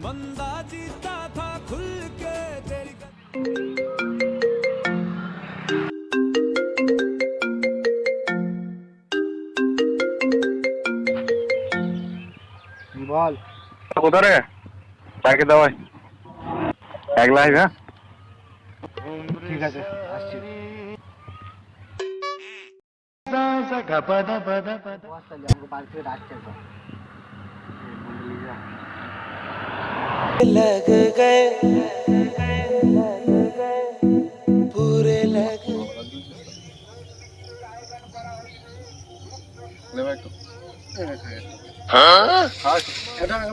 बंदा जीता था खुल के तेरी বল কোথা রে তাকে দাওয়াই একলা আইবা ঠিক আছে আসছি আমাকে বাড়ি থেকে ডাকছে लग गए पूरे लग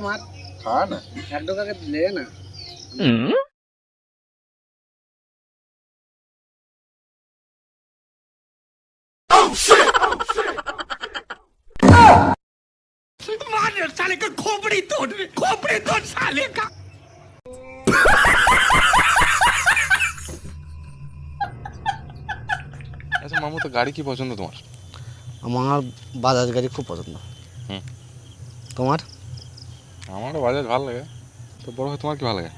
মার খা না এক টাকাকে লে না साले का खोपड़ी तोड़ साले का আচ্ছা মামু, তো গাড়ি কি পছন্দ তোমার? আমার বাজাজ গাড়ি খুব পছন্দ। হুম। তোমার? আমারও বাজাজ ভালো লাগে। তো বড় হয় তোমার কি ভালো লাগে?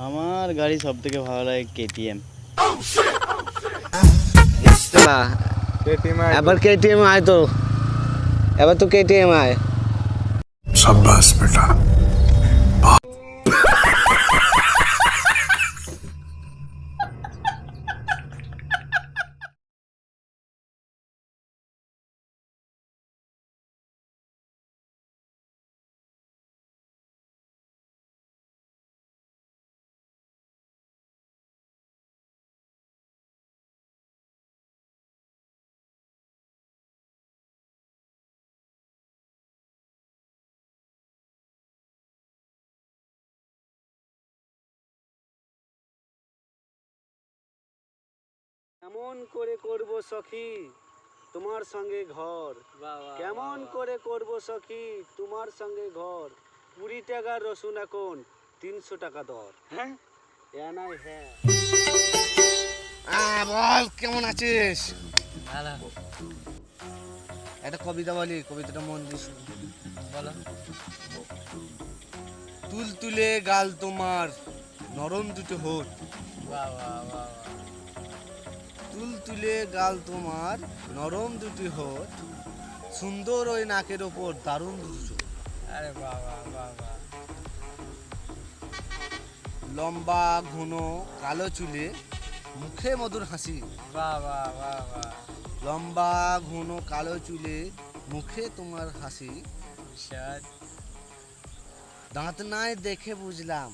আমার গাড়ি সব থেকে ভালো লাগে কেটিএম। এবার কেটিএম আয় তো, এবার তো কেটিএম আয়। शाबाश बेटा। কেমন করে করব সখী তোমার সঙ্গে ঘর, কেমন করে করব সখী তোমার সঙ্গে ঘর, 20 টাকার রসুন এখন 300 টাকা দর। হ্যাঁ বল কেমন আছিস? একটা কবিতা বলি, কবিতাটা মন দিয়ে শুন। বলো। তুল তুলে গাল তোমার নরম দুটো হোঠ, তুল তুলে গাল তোমার নরম দুটি হোঠ, সুন্দর ওই নাকের ওপর দারুণ দুটো চোখ। আরে বাবা বাবা। লম্বা ঘন কালো চুলে মুখে মধুর হাসি। বাবা বাবা। লম্বা ঘন কালো চুলে মুখে তোমার হাসি, দাঁত নাই দেখে বুঝলাম